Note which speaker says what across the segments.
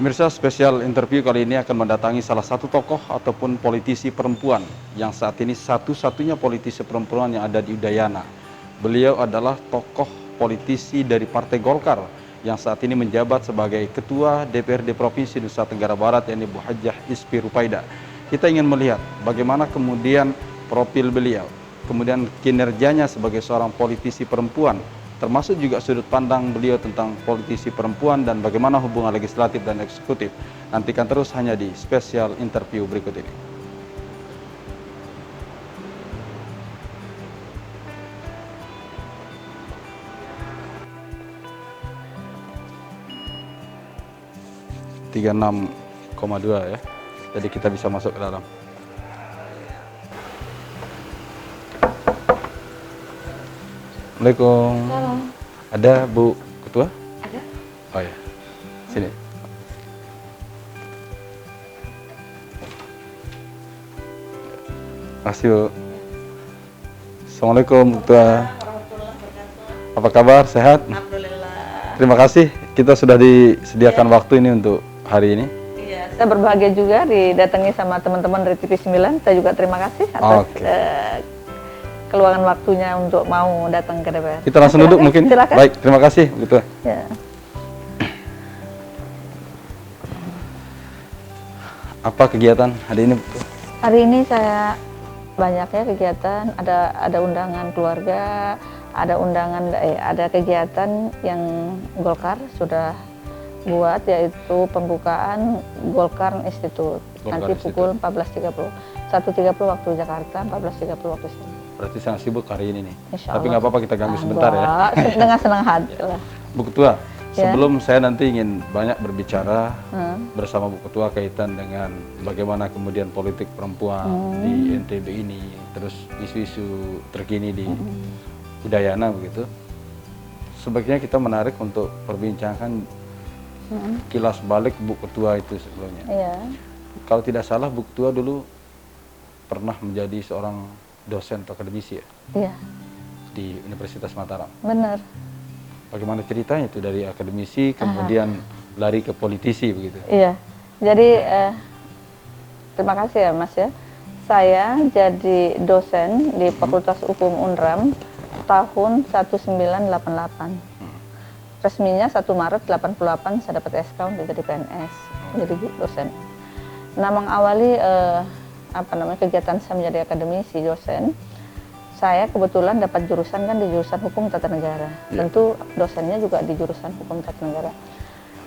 Speaker 1: Pemirsa, spesial interview kali ini akan mendatangi salah satu tokoh ataupun politisi perempuan yang saat ini satu-satunya politisi perempuan yang ada di Udayana. Beliau adalah tokoh politisi dari Partai Golkar yang saat ini menjabat sebagai Ketua DPRD Provinsi Nusa Tenggara Barat, yakni Bu Hajah Ispi Rupaida. Kita ingin melihat bagaimana kemudian profil beliau, kemudian kinerjanya sebagai seorang politisi perempuan, termasuk juga sudut pandang beliau tentang politisi perempuan dan bagaimana hubungan legislatif dan eksekutif. Nantikan terus hanya di spesial interview berikut ini. Tiga 36,2 ya. Jadi kita bisa masuk ke dalam. Assalamualaikum.
Speaker 2: Halo.
Speaker 1: Ada Bu Ketua?
Speaker 2: Ada.
Speaker 1: Oh ya, sini. Makasih Bu. Assalamualaikum Bu Ketua. Apa kabar? Sehat?
Speaker 2: Alhamdulillah.
Speaker 1: Terima kasih. Kita sudah disediakan waktu ini untuk hari ini.
Speaker 2: Iya, saya berbahagia juga didatangi sama teman-teman dari TV9. Saya juga terima kasih atas keluangan waktunya untuk mau datang ke DPR.
Speaker 1: Kita langsung duduk mungkin.
Speaker 2: Silakan.
Speaker 1: Baik, terima kasih Bu Ketua.
Speaker 2: Ya.
Speaker 1: Apa kegiatan hari ini Bu Ketua?
Speaker 2: Hari ini saya banyak ya kegiatan, ada undangan keluarga, ada kegiatan yang Golkar sudah buat, yaitu pembukaan Golkar Institute.
Speaker 1: Golkar
Speaker 2: Nanti
Speaker 1: Institute.
Speaker 2: pukul 14.30, 1.30 waktu Jakarta, 14.30 waktu sini.
Speaker 1: Berarti sangat sibuk hari ini nih.
Speaker 2: Insya
Speaker 1: Tapi
Speaker 2: Allah.
Speaker 1: nggak apa-apa, kita ganggu sebentar ya.
Speaker 2: Dengan senang hati lah.
Speaker 1: Bu Ketua,
Speaker 2: Ya.
Speaker 1: sebelum saya nanti ingin banyak berbicara
Speaker 2: Hmm.
Speaker 1: bersama Bu Ketua kaitan dengan bagaimana kemudian politik perempuan di NTB ini, terus isu-isu terkini di Udayana begitu. Sebaiknya kita menarik untuk perbincangan kilas balik Bu Ketua itu sebelumnya.
Speaker 2: Iya.
Speaker 1: Kalau tidak salah Bu Ketua dulu pernah menjadi seorang dosen atau akademisi ya
Speaker 2: Iya,
Speaker 1: di Universitas Mataram.
Speaker 2: benar.
Speaker 1: Bagaimana ceritanya itu dari akademisi kemudian lari ke politisi begitu?
Speaker 2: Iya. Jadi terima kasih ya Mas ya. Saya jadi dosen di Fakultas Hukum Unram tahun 1988. Resminya 1 Maret 88 saya dapat SK untuk jadi PNS, jadi dosen. Nah, mengawali kegiatan saya menjadi akademisi dosen, saya kebetulan dapat jurusan kan di jurusan Hukum Tata Negara. Tentu dosennya juga di jurusan Hukum Tata Negara.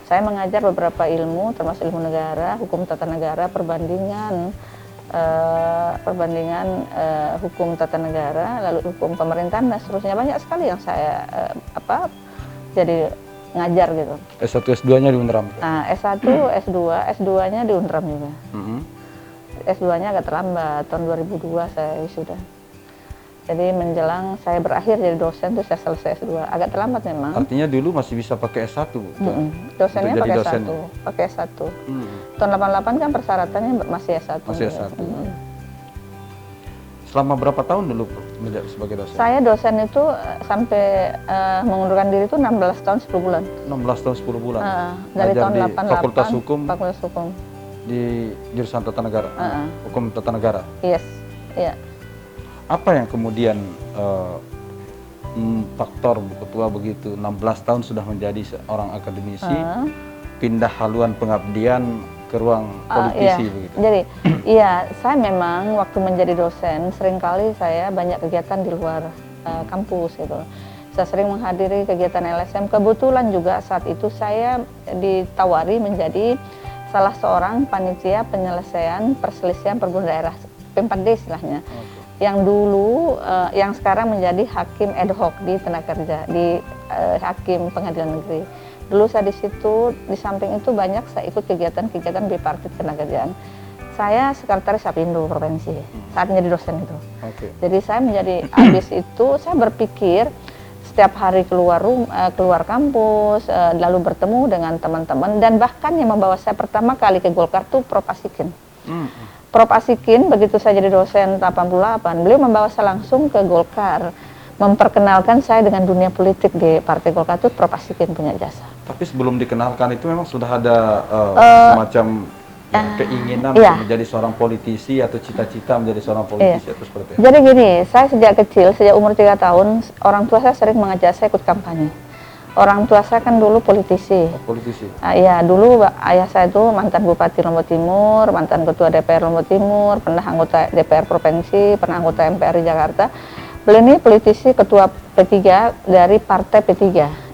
Speaker 2: Saya mengajar beberapa ilmu, termasuk ilmu negara, hukum tata negara, perbandingan hukum tata negara, lalu hukum pemerintahan dan seterusnya. Banyak sekali yang saya jadi ngajar gitu.
Speaker 1: S1 S2-nya di Unram.
Speaker 2: Nah, S1, S2, S2-nya di Unram juga. S2-nya agak terlambat, tahun 2002 saya wisuda. Jadi menjelang saya berakhir jadi dosen tuh saya selesai S2. Agak terlambat memang.
Speaker 1: Artinya dulu masih bisa pakai S1 Bu.
Speaker 2: Dosennya
Speaker 1: Untuk jadi
Speaker 2: pakai
Speaker 1: dosen.
Speaker 2: S1, pakai S1. Tahun 88 kan persyaratannya masih S1.
Speaker 1: Masih S1. Selama berapa tahun dulu Bu menjadi sebagai dosen?
Speaker 2: Saya dosen itu sampai mengundurkan diri itu 16 tahun 10 bulan.
Speaker 1: 16 tahun 10 bulan.
Speaker 2: Dari
Speaker 1: Ngajar
Speaker 2: tahun
Speaker 1: di
Speaker 2: 88
Speaker 1: Fakultas Hukum
Speaker 2: Fakultas Hukum.
Speaker 1: di jurusan Tata Negara. Hukum Tata Negara.
Speaker 2: Yes. Iya.
Speaker 1: Apa yang kemudian faktor Bu Ketua begitu 16 tahun sudah menjadi seorang akademisi, pindah haluan pengabdian ke ruang politisi
Speaker 2: Iya.
Speaker 1: begitu.
Speaker 2: Jadi, iya, saya memang waktu menjadi dosen seringkali saya banyak kegiatan di luar kampus gitu. Saya sering menghadiri kegiatan LSM. Kebetulan juga saat itu saya ditawari menjadi salah seorang panitia penyelesaian perselisihan perguruan daerah, P4D istilahnya. Yang dulu, yang sekarang menjadi hakim ad hoc di tenaga kerja, di hakim pengadilan negeri. Dulu saya di situ, di samping itu banyak saya ikut kegiatan-kegiatan bipartit ketenagakerjaan. Saya sekretaris Apindo Provinsi, saat menjadi dosen itu. Jadi saya menjadi, habis itu saya berpikir setiap hari keluar kampus, lalu bertemu dengan teman-teman, dan bahkan yang membawa saya pertama kali ke Golkar itu Prof. Asikin. Prof. Asikin, begitu saya jadi dosen 88, beliau membawa saya langsung ke Golkar, memperkenalkan saya dengan dunia politik di Partai Golkar. Itu Prof. Asikin punya jasa.
Speaker 1: Tapi sebelum dikenalkan itu memang sudah ada semacam keinginan
Speaker 2: iya.
Speaker 1: untuk menjadi seorang politisi atau cita-cita menjadi seorang politisi atau seperti apa?
Speaker 2: Jadi gini, saya sejak kecil, sejak umur 3 tahun, orang tua saya sering mengajak saya ikut kampanye. Orang tua saya kan dulu politisi.
Speaker 1: Oh, politisi?
Speaker 2: Iya, dulu ayah saya itu mantan Bupati Lombok Timur, mantan Ketua DPR Lombok Timur, pernah anggota DPR Provinsi, pernah anggota MPR di Jakarta. Beliau ini politisi ketua P3 dari partai P3.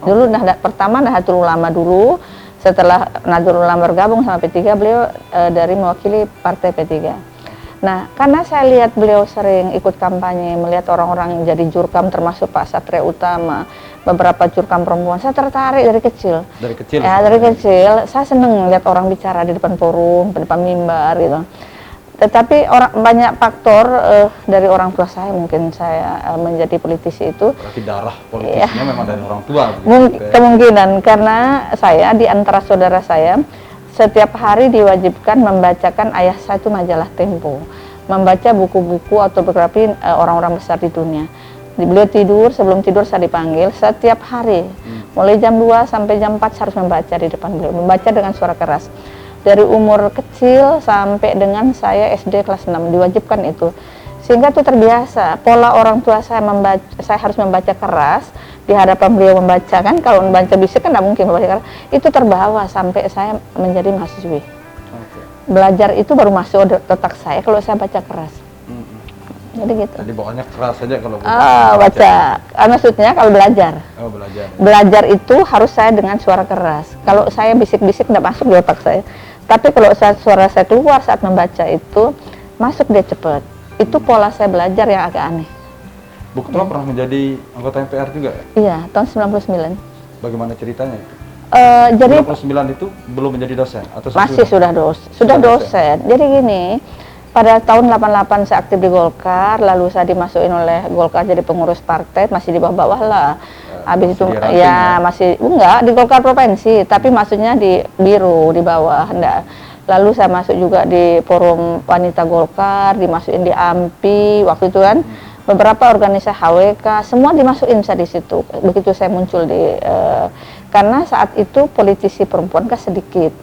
Speaker 2: Dulu pertama Nahdlatul Ulama dulu, setelah Nahdlatul Ulama bergabung sama P3, beliau dari mewakili partai P3. Nah, karena saya lihat beliau sering ikut kampanye, melihat orang-orang yang jadi jurkam termasuk Pak Satria Utama, beberapa jurkam perempuan, saya tertarik dari kecil.
Speaker 1: Dari kecil?
Speaker 2: Ya, dari kecil. Saya seneng lihat orang bicara di depan forum, di depan mimbar gitu. Tetapi banyak faktor dari orang tua saya, mungkin saya menjadi politisi itu.
Speaker 1: Berarti darah politisnya memang dari orang tua? Gitu,
Speaker 2: kemungkinan, karena saya di antara saudara saya, setiap hari diwajibkan membacakan ayah saya itu majalah Tempo, membaca buku-buku autobiografi orang-orang besar di dunia. Beliau tidur, sebelum tidur saya dipanggil setiap hari, mulai jam 2 sampai jam 4 saya harus membaca di depan beliau, membaca dengan suara keras. Dari umur kecil sampai dengan saya SD kelas 6 diwajibkan itu, sehingga itu terbiasa. Pola orang tua saya saya harus membaca keras di hadapan beliau, membaca kan, kalau membaca bisik kan tidak mungkin membaca keras. Itu terbawa sampai saya menjadi mahasiswi. Belajar itu baru masuk otak saya kalau saya baca keras. Jadi gitu.
Speaker 1: Jadi bawahnya keras saja kalau
Speaker 2: baca. Maksudnya kalau belajar.
Speaker 1: Oh, belajar.
Speaker 2: Belajar itu harus saya dengan suara keras. Kalau saya bisik-bisik tidak masuk di otak saya. Tapi kalau suara saya keluar saat membaca itu masuk dia cepat. Itu pola saya belajar yang agak aneh.
Speaker 1: Bu Ketua pernah menjadi anggota MPR juga?
Speaker 2: Iya, tahun 99.
Speaker 1: Bagaimana ceritanya itu?
Speaker 2: Jadi
Speaker 1: 99 itu belum menjadi dosen atau
Speaker 2: masih sudah dosen. Jadi gini, pada tahun 88 saya aktif di Golkar, lalu saya dimasukin oleh Golkar jadi pengurus partai, masih di bawah-bawah lah. Habis itu ya masih enggak di Golkar provinsi, tapi maksudnya di biru di bawah, enggak. Lalu saya masuk juga di forum wanita Golkar, dimasukin di AMPI waktu itu kan. Beberapa organisasi HWK, semua dimasukin saya di situ. Begitu saya muncul di karena saat itu politisi perempuan kan sedikit.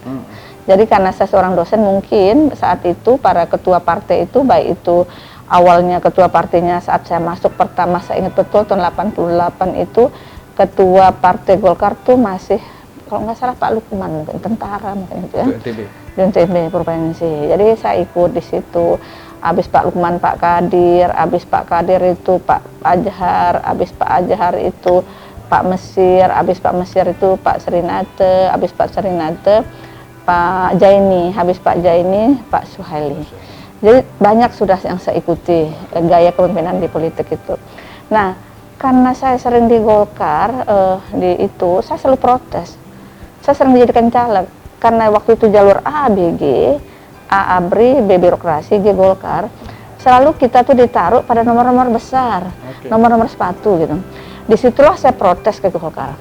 Speaker 2: Jadi karena saya seorang dosen, mungkin saat itu para ketua partai itu, baik itu awalnya ketua partainya saat saya masuk pertama, saya ingat betul tahun 88 itu ketua partai Golkar tuh masih, kalau nggak salah Pak Lukman, mungkin tentara mungkin itu ya. Di NTB provinsi. Jadi saya ikut di situ. Habis Pak Lukman, Pak Kadir, habis Pak Kadir itu Pak Ajhar, habis Pak Ajhar itu Pak Mesir, habis Pak Mesir itu Pak Serinate, habis Pak Serinate Pak Jaini, habis Pak Jaini Pak Suhaili. Jadi banyak sudah yang saya ikuti gaya kepemimpinan di politik itu. Nah, karena saya sering di Golkar, saya selalu protes. Saya sering dijadikan caleg karena waktu itu jalur A, BG, A ABRI, B birokrasi, G Golkar, selalu kita tuh ditaruh pada nomor-nomor besar, nomor-nomor sepatu gitu. Disitulah saya protes ke Golkar.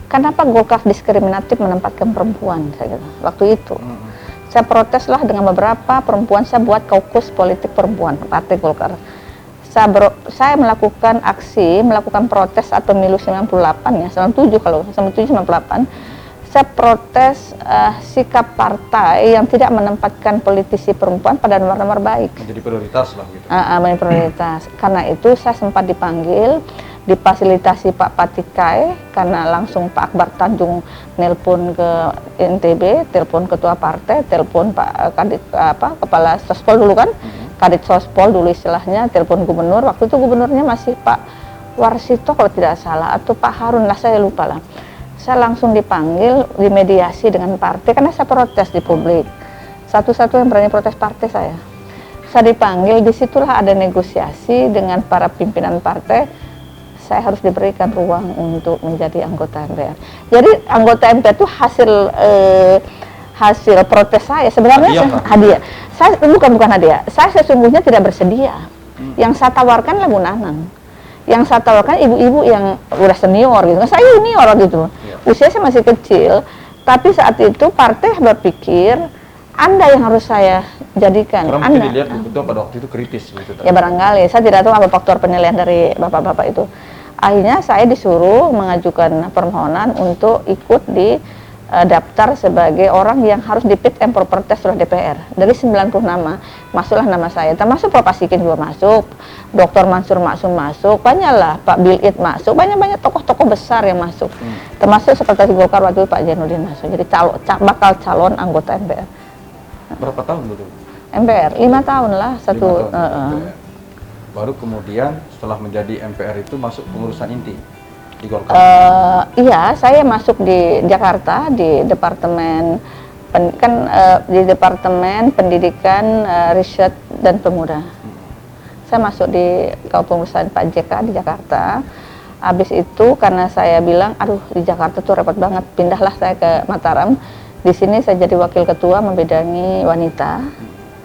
Speaker 2: Kenapa Golkar diskriminatif menempatkan perempuan? Saya gitu. Waktu itu, saya proteslah dengan beberapa perempuan. Saya buat kaukus politik perempuan Partai Golkar. Saya melakukan aksi, melakukan protes saat pemilu 98 ya, 97 kalau 97 98. Saya protes sikap partai yang tidak menempatkan politisi perempuan pada nomor-nomor baik.
Speaker 1: Menjadi prioritas lah gitu.
Speaker 2: Menjadi prioritas. Karena itu saya sempat dipanggil, difasilitasi Pak Patikai, karena langsung Pak Akbar Tanjung nelpon ke NTB, telepon ketua partai, telepon Pak Kadit kepala Sospol dulu kan, Kadit Sospol dulu istilahnya, telepon gubernur. Waktu itu gubernurnya masih Pak Warsito kalau tidak salah, atau Pak Harun lah, saya lupa lah. Saya langsung dipanggil, dimediasi dengan partai karena saya protes di publik. Satu-satu yang berani protes partai saya. Saya dipanggil, disitulah ada negosiasi dengan para pimpinan partai. Saya harus diberikan ruang untuk menjadi anggota MPR. Jadi anggota MPR itu hasil protes saya. Sebenarnya hadiah. Saya bukan hadiah. Saya sesungguhnya tidak bersedia. Yang saya tawarkan lagu Nanang. Yang saya tawarkan ibu-ibu yang udah senior gitu. Saya junior gitu. Usia saya masih kecil, tapi saat itu partai berpikir Anda yang harus saya jadikan.
Speaker 1: Karena mungkin dilihat itu pada waktu itu kritis gitu.
Speaker 2: Ya barangkali, saya tidak tahu apa faktor penilaian dari bapak-bapak itu. Akhirnya saya disuruh mengajukan permohonan untuk ikut di daftar sebagai orang yang harus di fit and proper test oleh DPR. Dari 90 nama, masuklah nama saya. Termasuk Prof. Pasikin juga masuk, Dr. Mansur Maksum masuk, banyaklah, Pak Bil'id masuk, banyak-banyak tokoh-tokoh besar yang masuk. Termasuk Sekretaris Golkar waktu itu Pak Jainuddin masuk. Jadi bakal calon anggota MPR.
Speaker 1: Berapa tahun betul?
Speaker 2: MPR 5 tahun lah,
Speaker 1: 5 tahun
Speaker 2: satu.
Speaker 1: Baru kemudian setelah menjadi MPR itu masuk pengurusan inti di Golkar.
Speaker 2: Iya, saya masuk di Jakarta di Departemen di Departemen Pendidikan, Riset dan Pemuda. Saya masuk di kepengurusan Pak JK di Jakarta. Habis itu karena saya bilang, aduh di Jakarta tuh repot banget, pindahlah saya ke Mataram. Di sini saya jadi wakil ketua membidangi wanita.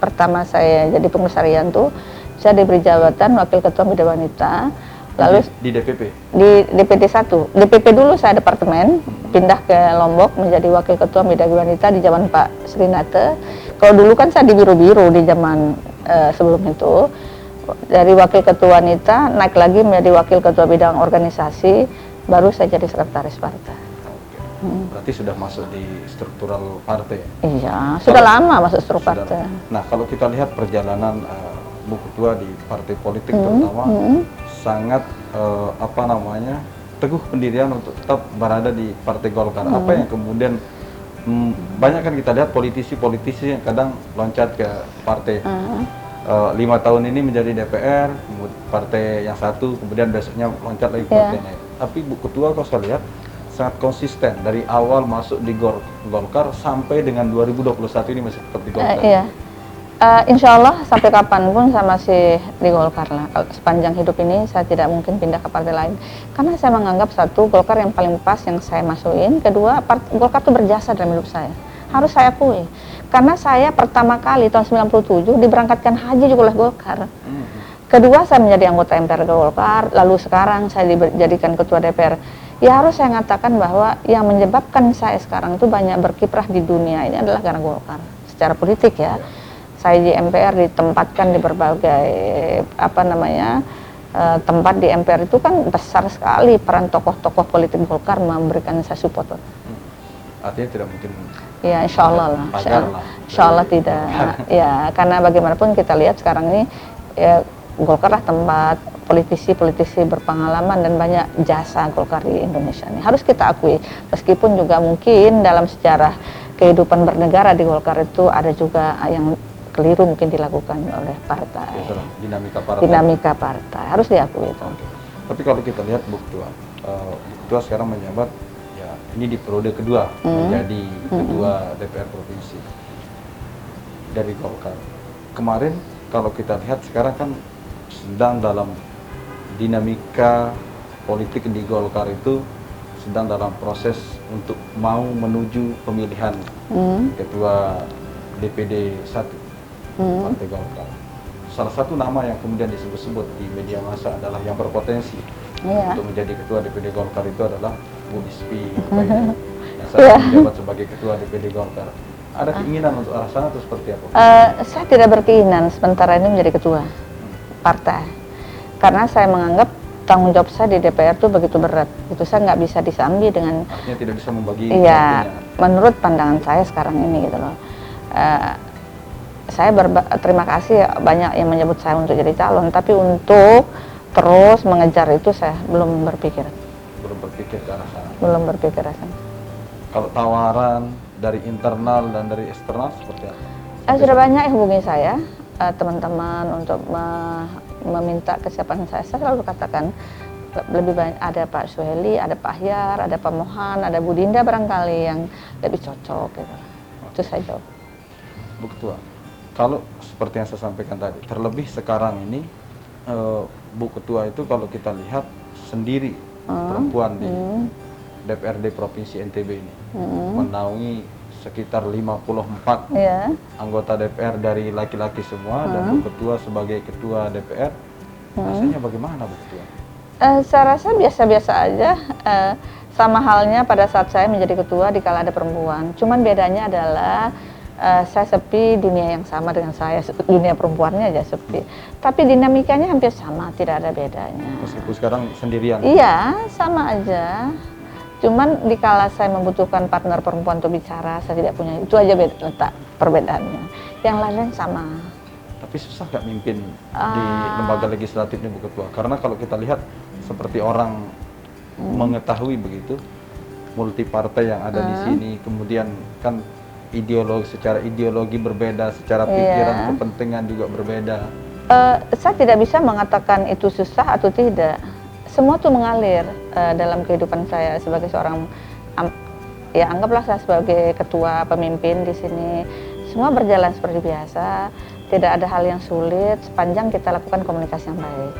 Speaker 2: Pertama saya jadi pengurus harian tuh, saya diberi jabatan wakil ketua bidang wanita. Lalu
Speaker 1: di DPP?
Speaker 2: Di DPD 1. DPP dulu saya departemen, pindah ke Lombok menjadi wakil ketua bidang wanita di zaman Pak Srinate. Kalau dulu kan saya di biru-biru di zaman sebelum itu. Dari wakil ketua wanita naik lagi menjadi wakil ketua bidang organisasi, baru saya jadi sekretaris partai.
Speaker 1: Berarti sudah masuk di struktural partai?
Speaker 2: Iya, sudah lama masuk struktural partai.
Speaker 1: Nah, kalau kita lihat perjalanan Bu Ketua di partai politik terutama sangat teguh pendirian untuk tetap berada di Partai Golkar. Apa yang kemudian banyak kan kita lihat politisi-politisi yang kadang loncat ke partai 5 tahun ini menjadi DPR, partai yang satu, kemudian besoknya loncat lagi ke partainya. Tapi Bu Ketua kalau saya lihat sangat konsisten dari awal masuk di Golkar sampai dengan 2021 ini masih tetap di Golkar.
Speaker 2: Insya Allah sampai kapanpun saya masih di Golkar lah. Sepanjang hidup ini saya tidak mungkin pindah ke partai lain. Karena saya menganggap satu, Golkar yang paling pas yang saya masukin. Kedua, Golkar itu berjasa dalam hidup saya. Harus saya akui. Karena saya pertama kali tahun 97 diberangkatkan haji juga oleh Golkar. Kedua, saya menjadi anggota MPR Golkar. Lalu sekarang saya dijadikan ketua DPR. Ya harus saya mengatakan bahwa yang menyebabkan saya sekarang itu banyak berkiprah di dunia ini adalah karena Golkar. Secara politik ya. Saya di MPR ditempatkan di berbagai tempat di MPR itu kan besar sekali peran tokoh-tokoh politik Golkar memberikan saya support.
Speaker 1: Artinya tidak mungkin.
Speaker 2: Ya insya Allah lah. Insya Allah tidak. Ya karena bagaimanapun kita lihat sekarang ini ya, Golkar lah tempat politisi-politisi berpengalaman dan banyak jasa Golkar di Indonesia ini. Harus kita akui. Meskipun juga mungkin dalam sejarah kehidupan bernegara di Golkar itu ada juga yang keliru mungkin dilakukan oleh partai. Dinamika partai harus diakui itu.
Speaker 1: Tapi kalau kita lihat Bu Ketua sekarang menjabat ya ini di periode kedua menjadi ketua DPR provinsi dari Golkar. Kemarin kalau kita lihat sekarang kan sedang dalam dinamika politik di Golkar itu sedang dalam proses untuk mau menuju pemilihan ketua DPD 1 Partai Golkar. Salah satu nama yang kemudian disebut-sebut di media massa adalah yang berpotensi untuk menjadi ketua DPD Golkar itu adalah Bu Nispi yang saat menjabat sebagai ketua DPD Golkar. Ada keinginan untuk arah sana atau seperti apa?
Speaker 2: Saya tidak berkeinginan sementara ini menjadi ketua partai, karena saya menganggap tanggung jawab saya di DPR itu begitu berat. Itu saya nggak bisa disambi dengan.
Speaker 1: Artinya tidak bisa membagi.
Speaker 2: Iya, menurut pandangan saya sekarang ini gitu loh. Saya terima kasih banyak yang menyebut saya untuk jadi calon, tapi untuk terus mengejar itu saya belum berpikir.
Speaker 1: Belum berpikir ke arah sana.
Speaker 2: Belum berpikir ke arah sana.
Speaker 1: Kalau tawaran dari internal dan dari eksternal seperti apa?
Speaker 2: Sudah banyak yang hubungi saya, teman-teman untuk meminta kesiapan saya. Saya selalu katakan lebih banyak ada Pak Suheli, ada Pak Ahyar, ada Pak Mohan, ada Bu Dinda barangkali yang lebih cocok gitu. Itu saya jawab.
Speaker 1: Bu Ketua, kalau seperti yang saya sampaikan tadi, terlebih sekarang ini Bu Ketua itu kalau kita lihat sendiri perempuan di DPRD Provinsi NTB ini menaungi sekitar 54 anggota DPR dari laki-laki semua dan Bu Ketua sebagai ketua DPR. Rasanya bagaimana Bu Ketua?
Speaker 2: Saya rasa biasa-biasa aja, sama halnya pada saat saya menjadi ketua dikala ada perempuan. Cuman bedanya adalah saya sepi, dunia yang sama dengan saya, dunia perempuannya aja sepi. Tapi dinamikanya hampir sama, tidak ada bedanya.
Speaker 1: Meskipun sekarang sendirian.
Speaker 2: Iya, sama aja. Cuman dikala saya membutuhkan partner perempuan untuk bicara, saya tidak punya. Itu aja letak perbedaannya. Yang lain sama.
Speaker 1: Tapi susah nggak mimpin di lembaga legislatifnya Bu Ketua? Karena kalau kita lihat seperti orang mengetahui begitu, multi partai yang ada di sini, kemudian kan secara ideologi berbeda, secara pikiran, kepentingan juga berbeda.
Speaker 2: Saya tidak bisa mengatakan itu susah atau tidak. Semua tuh mengalir dalam kehidupan saya sebagai seorang, ya anggaplah saya sebagai ketua pemimpin di sini. Semua berjalan seperti biasa, tidak ada hal yang sulit sepanjang kita lakukan komunikasi yang baik.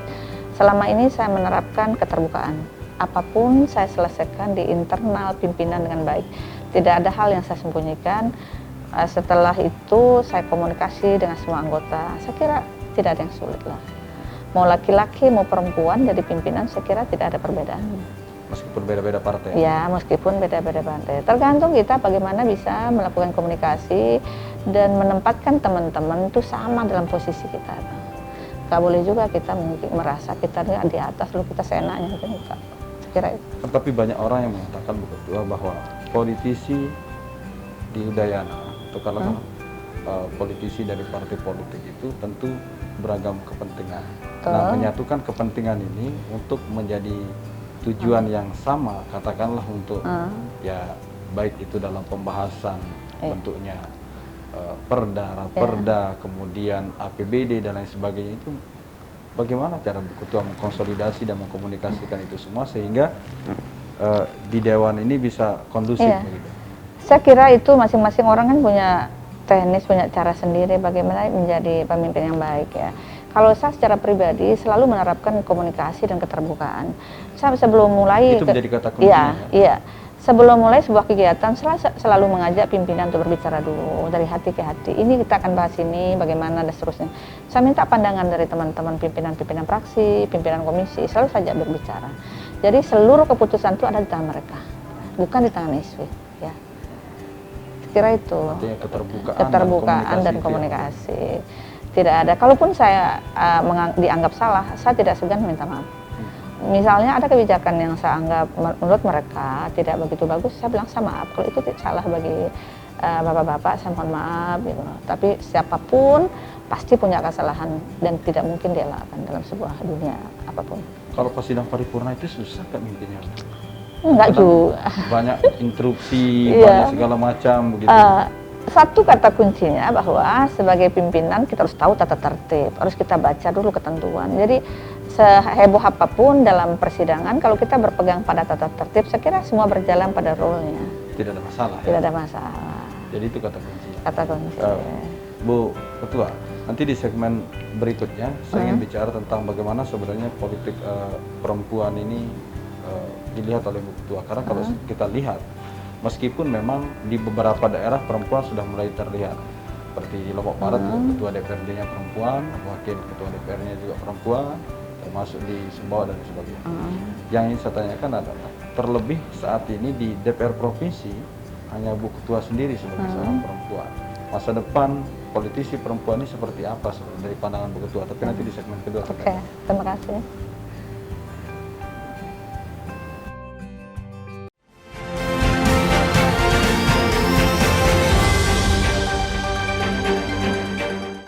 Speaker 2: Selama ini saya menerapkan keterbukaan. Apapun saya selesaikan di internal pimpinan dengan baik. Tidak ada hal yang saya sembunyikan. Setelah itu saya komunikasi dengan semua anggota. Saya kira tidak ada yang sulit lah. Mau laki-laki mau perempuan jadi pimpinan, saya kira tidak ada perbedaan.
Speaker 1: Meskipun beda-beda partai?
Speaker 2: Ya, meskipun beda-beda partai. Tergantung kita bagaimana bisa melakukan komunikasi dan menempatkan teman-teman itu sama dalam posisi kita. Gak boleh juga kita mungkin merasa kita di atas, lalu kita seenaknya. Saya kira itu.
Speaker 1: Tetapi banyak orang yang mengatakan Bu Ketua bahwa politisi di Udayana atau kalau politisi dari partai politik itu tentu beragam kepentingan. Nah, menyatukan kepentingan ini untuk menjadi tujuan yang sama, katakanlah untuk ya baik itu dalam pembahasan bentuknya perda, kemudian APBD dan lain sebagainya, itu bagaimana cara Bu Ketua mengkonsolidasi dan mengkomunikasikan itu semua sehingga di Dewan ini bisa kondusif begitu?
Speaker 2: Saya kira itu masing-masing orang kan punya teknis, punya cara sendiri bagaimana menjadi pemimpin yang baik ya. Kalau saya secara pribadi selalu menerapkan komunikasi dan keterbukaan. Saya sebelum mulai
Speaker 1: itu menjadi kata kuncinya.
Speaker 2: Iya. Sebelum mulai sebuah kegiatan selalu mengajak pimpinan untuk berbicara dulu dari hati ke hati. Ini kita akan bahas ini bagaimana dan seterusnya. Saya minta pandangan dari teman-teman pimpinan fraksi, pimpinan komisi, selalu saja berbicara. Jadi seluruh keputusan itu ada di tangan mereka, bukan di tangan ISWI. Ya. Kira itu.
Speaker 1: Artinya
Speaker 2: keterbukaan dan komunikasi. Tidak ada. Kalaupun saya dianggap salah, saya tidak segan minta maaf. Misalnya ada kebijakan yang saya anggap menurut mereka tidak begitu bagus, saya bilang saya maaf. Kalau itu salah bagi bapak-bapak, saya mohon maaf. Gitu. Tapi siapapun pasti punya kesalahan dan tidak mungkin dielakkan dalam sebuah dunia apapun.
Speaker 1: Kalau pas sidang paripurna itu susah kan mimpinya?
Speaker 2: Enggak juga.
Speaker 1: Banyak interupsi, banyak segala macam begitu.
Speaker 2: Satu kata kuncinya bahwa sebagai pimpinan kita harus tahu tata tertib, harus kita baca dulu ketentuan. Jadi seheboh apapun dalam persidangan, kalau kita berpegang pada tata tertib, saya kira semua berjalan pada rule-nya.
Speaker 1: Tidak ada masalah.
Speaker 2: Tidak ada masalah.
Speaker 1: Jadi itu kata kuncinya.
Speaker 2: Kata kunci.
Speaker 1: Bu Ketua, nanti di segmen berikutnya saya ingin bicara tentang bagaimana sebenarnya politik perempuan ini dilihat oleh Bu Ketua. Karena kalau kita lihat, meskipun memang di beberapa daerah perempuan sudah mulai terlihat, seperti di Lombok Barat juga ketua DPRD-nya perempuan, wakil ketua DPR-nya juga perempuan, termasuk di Sumbawa dan sebagainya. Yang ingin saya tanyakan adalah, terlebih saat ini di DPR provinsi hanya Bu Ketua sendiri sebagai seorang perempuan. Masa depan politisi perempuan ini seperti apa dari pandangan Bu Ketua? Tapi nanti di segmen kedua.
Speaker 2: Oke, terima kasih.